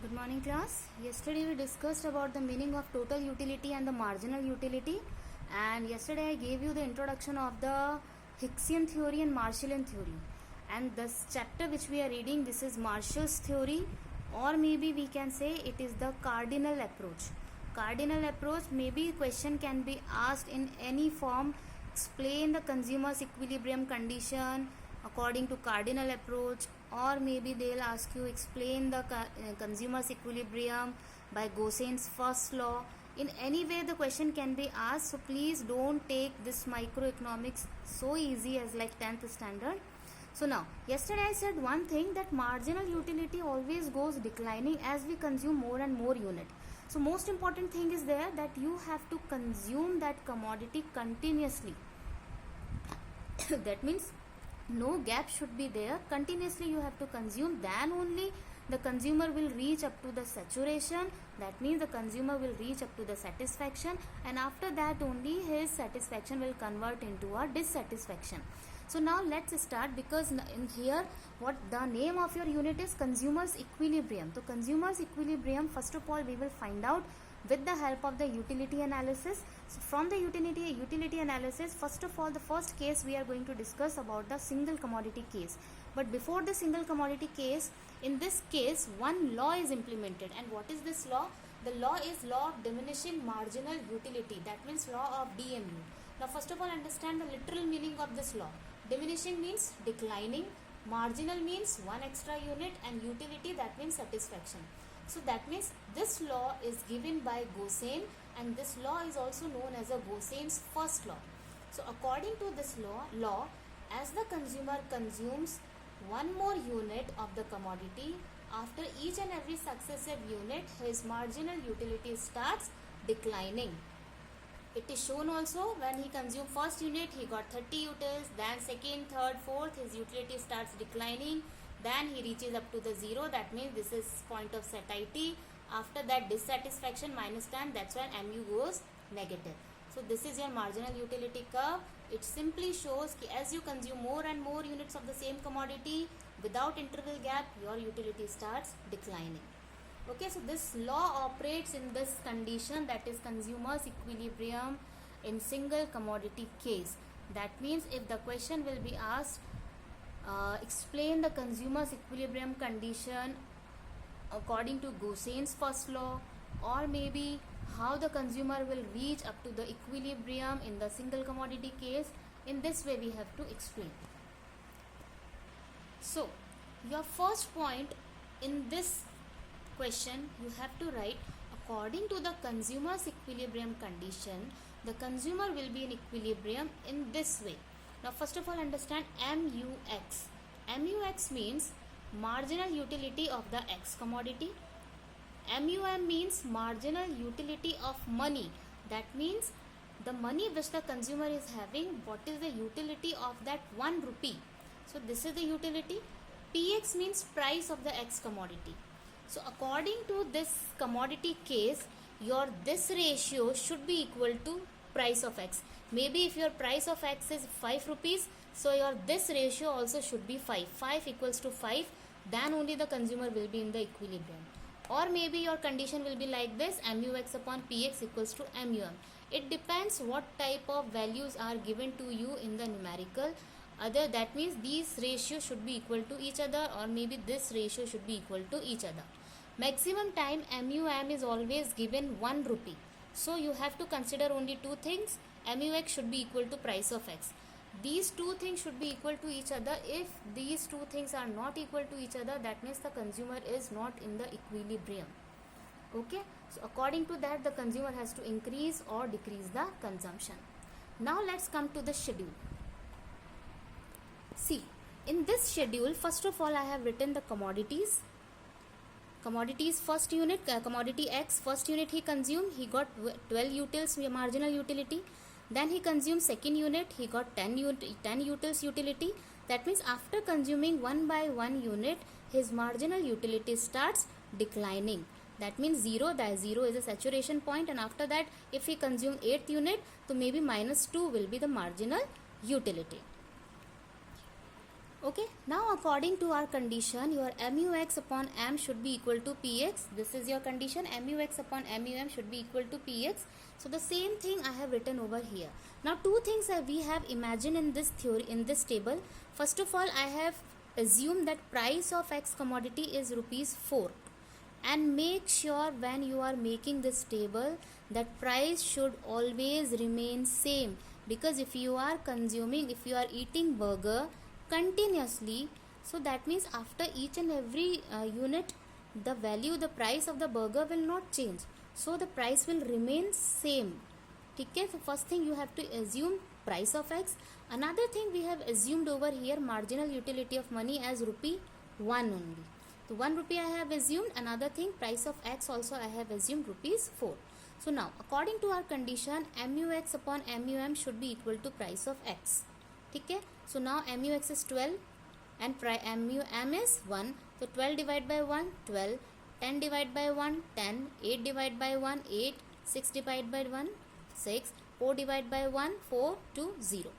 Good morning class. Yesterday we discussed about the meaning of total utility and the marginal utility, and yesterday I gave you the introduction of the Hicksian theory and Marshallian theory. And this chapter which we are reading, this is Marshall's theory, or maybe we can say it is the cardinal approach. Cardinal approach, maybe question can be asked in any form. Explain the consumer's equilibrium condition according to cardinal approach, or maybe they'll ask you explain the consumer's equilibrium by Gaussian's first law. In any way the question can be asked, so please don't take this microeconomics so easy as like 10th standard. So now yesterday I said one thing, that marginal utility always goes declining as we consume more and more unit. So most important thing is there that you have to consume that commodity continuously. That means no gap should be there, continuously you have to consume, then only the consumer will reach up to the saturation. That means the consumer will reach up to the satisfaction, and after that only his satisfaction will convert into a dissatisfaction. So now let's start, because in here what the name of your unit is consumer's equilibrium. So consumer's equilibrium, first of all we will find out with the help of the utility analysis. So from the utility analysis, first of all the first case we are going to discuss about the single commodity case. But before the single commodity case, in this case one law is implemented. And what is this law? The law is law of diminishing marginal utility, that means law of DMU. Now first of all understand the literal meaning of this law. Diminishing means declining, marginal means one extra unit, and utility, that means satisfaction. So that means this law is given by Gaussian, and this law is also known as a Gaussian's first law. So according to this law, as the consumer consumes one more unit of the commodity, after each and every successive unit his marginal utility starts declining. It is shown also when he consumed first unit he got 30 utils, then second, third, fourth his utility starts declining, then he reaches up to the 0, that means this is point of satiety. After that dissatisfaction minus 10, that's when MU goes negative. So this is your marginal utility curve. It simply shows that as you consume more and more units of the same commodity without interval gap, your utility starts declining. Okay, so this law operates in this condition, that is consumer's equilibrium in single commodity case. That means if the question will be asked, explain the consumer's equilibrium condition according to Gaussian's first law, or maybe how the consumer will reach up to the equilibrium in the single commodity case, in this way we have to explain. So your first point in this question, you have to write according to the consumer's equilibrium condition, the consumer will be in equilibrium in this way. Now first of all understand MUX. MUX means marginal utility of the X commodity. MUM means marginal utility of money. That means the money which the consumer is having, what is the utility of that 1 rupee. So this is the utility. PX means price of the X commodity. So according to this commodity case, your this ratio should be equal to price of X. Maybe if your price of X is 5 rupees, so your this ratio also should be 5. 5 equals to 5, then only the consumer will be in the equilibrium. Or maybe your condition will be like this, MUX upon PX equals to MUM. It depends what type of values are given to you in the numerical. That means these ratios should be equal to each other, or maybe this ratio should be equal to each other. Maximum time MUM is always given 1 rupee. So you have to consider only two things. MUX should be equal to price of X. These two things should be equal to each other. If these two things are not equal to each other, that means the consumer is not in the equilibrium. Okay, so according to that the consumer has to increase or decrease the consumption. Now let's come to the schedule. See, in this schedule, first of all I have written the commodities first unit, commodity X first unit he consumed, he got 12 utils marginal utility. Then he consumed second unit, he got 10 utils utility. That means after consuming 1 by 1 unit, his marginal utility starts declining. That means 0, that 0 is a saturation point, and after that if he consume 8th unit, so maybe minus 2 will be the marginal utility. Okay, now according to our condition, your MUX upon M should be equal to PX. This is your condition, MUX upon MUM should be equal to PX. So the same thing I have written over here. Now two things that we have imagined in this theory, in this table. First of all, I have assumed that price of X commodity is rupees 4. And make sure when you are making this table that price should always remain same, because if you are consuming, if you are eating burger continuously, so that means after each and every unit the value, the price of the burger will not change, so the price will remain same. Okay, so first thing you have to assume price of X. Another thing we have assumed over here, marginal utility of money as rupee 1 only. So 1 rupee I have assumed. Another thing, price of X also I have assumed rupees 4. So now according to our condition, MUX upon MUM should be equal to price of X. Okay, so now MUX is 12 and MUM is 1. So 12 divided by 1, 12. 10 divided by 1, 10. 8 divided by 1, 8. 6 divided by 1, 6. 4 divided by 1, 4, 2, 0.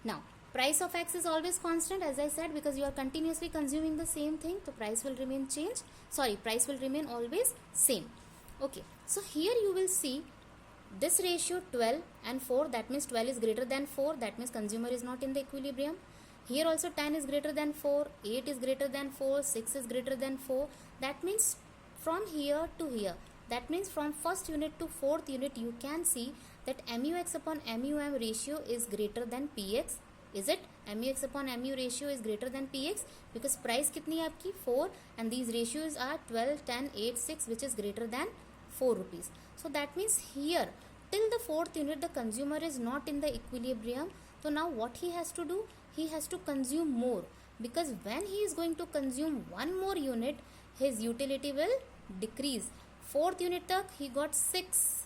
Now price of X is always constant, as I said, because you are continuously consuming the same thing, so price will remain price will remain always same. Okay, so here you will see this ratio 12 and 4, that means 12 is greater than 4, that means consumer is not in the equilibrium. Here also 10 is greater than 4, 8 is greater than 4, 6 is greater than 4. That means from here to here, that means from first unit to fourth unit, you can see that MUX upon MUM ratio is greater than PX. Is it? MUX upon MU ratio is greater than PX because price कितनी है आपकी 4 and these ratios are 12, 10, 8, 6 which is greater than 4 rupees. So that means here till the fourth unit the consumer is not in the equilibrium. So now what he has to do? He has to consume more, because when he is going to consume one more unit, his utility will decrease. Fourth unit tak he got 6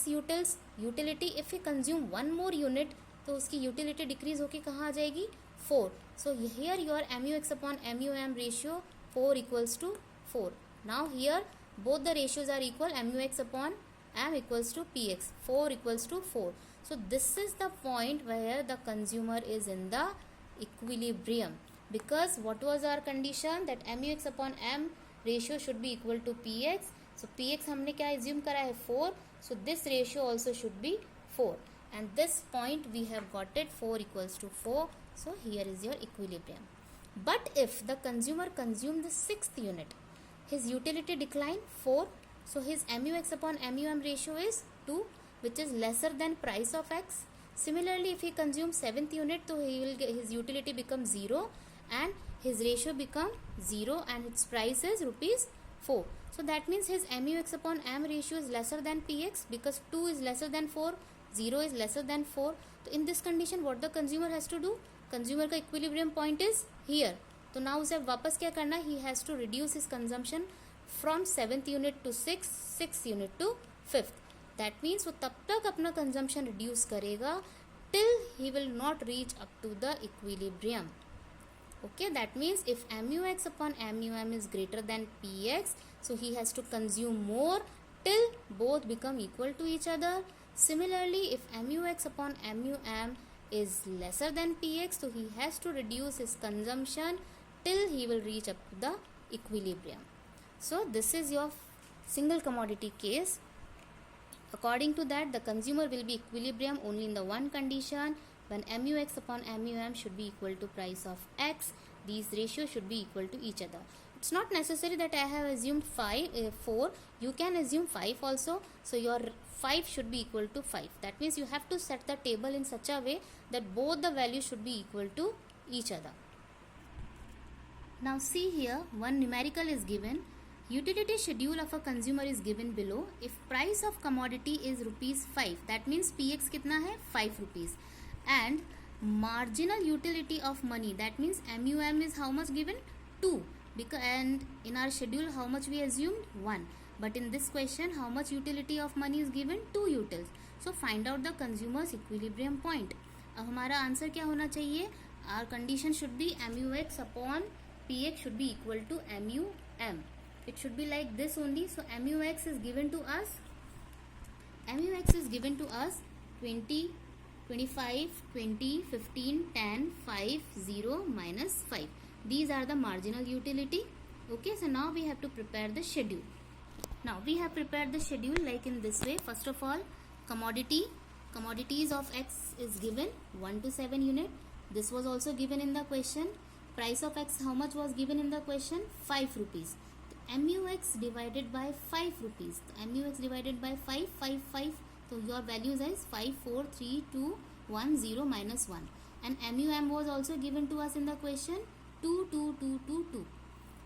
utility. If he consume one more unit, तो उसकी utility decrease होके कहाँ आ जाएगी 4. So here your MUX upon MUM ratio 4 equals to 4. Now here both the ratios are equal, MUX upon M equals to PX, 4 equals to 4. So this is the point where the consumer is in the equilibrium, because what was our condition, that MUX upon M ratio should be equal to PX. So PX हमने क्या assume करा है 4, so this ratio also should be 4, and this point we have got it 4 equals to 4. So here is your equilibrium. But if the consumer consume the sixth unit, his utility decline 4, so his MUX upon MUM ratio is 2, which is lesser than price of X. Similarly, if he consumes seventh unit, so he will get, his utility becomes 0 and his ratio become 0 and its price is rupees 4. So that means his MUX upon M ratio is lesser than PX, because 2 is lesser than 4, 0 is lesser than 4. So in this condition what the consumer has to do, consumer का equilibrium point is here. तो now उसे वापस क्या करना, he has to reduce his consumption from 7th unit to 6th, 6th unit to 5th. That means वो तब तक अपना consumption reduce करेगा till he will not reach up to the equilibrium. Okay, that means if MUX upon MUM is greater than PX, so he has to consume more till both become equal to each other. Similarly, if MUX upon MUM is lesser than PX, so he has to reduce his consumption till he will reach up to the equilibrium. So this is your single commodity case. According to that, the consumer will be equilibrium only in the one condition, when MUX upon MUM should be equal to price of X. These ratios should be equal to each other. It's not necessary that I have assumed 4. You can assume 5 also. So your 5 should be equal to 5. That means you have to set the table in such a way that both the values should be equal to each other. Now see here, one numerical is given. Utility schedule of a consumer is given below. If price of commodity is rupees 5, that means PX कितना है 5 rupees, and marginal utility of money, that means MUM is how much given 2, because and in our schedule how much we assumed 1, but in this question how much utility of money is given 2 utils. So find out the consumer's equilibrium point. अब हमारा answer क्या होना चाहिए, our condition should be MUX upon PX should be equal to MUM. It should be like this only. So MUX is given to us 20 25, 20, 15, 10, 5, 0, minus 5. These are the marginal utility. Okay, so now we have to prepare the schedule. Now we have prepared the schedule like in this way. First of all, commodities of X is given 1 to 7 unit. This was also given in the question. Price of X, how much was given in the question? 5 rupees. MUX divided by 5 rupees. MUX divided by 5, 5, 5. So your values is 5, 4, 3, 2, 1, 0, minus 1. And MUM was also given to us in the question 2, 2, 2, 2, 2.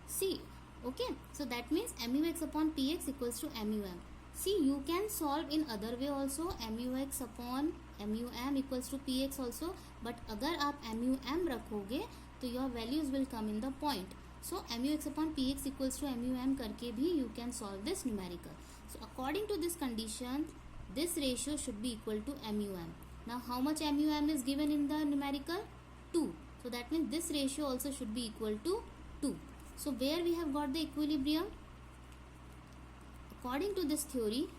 See, okay. So that means MUX upon PX equals to MUM. See, you can solve in other way also. MUX upon MUM equals to PX also. But अगर आप MUM रखोगे तो your values will come in the point. So MUX upon PX equals to MUM करके भी you can solve this numerical. So according to this condition, this ratio should be equal to MUM. Now how much MUM is given in the numerical? 2. So that means this ratio also should be equal to 2. So where we have got the equilibrium? According to this theory,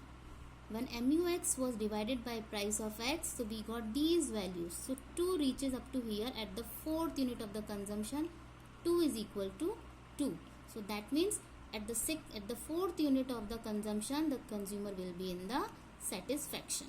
when MUX was divided by price of X, so we got these values. So 2 reaches up to here at the 4th unit of the consumption. 2 is equal to 2. So that means at the 4th unit of the consumption, the consumer will be in the satisfaction.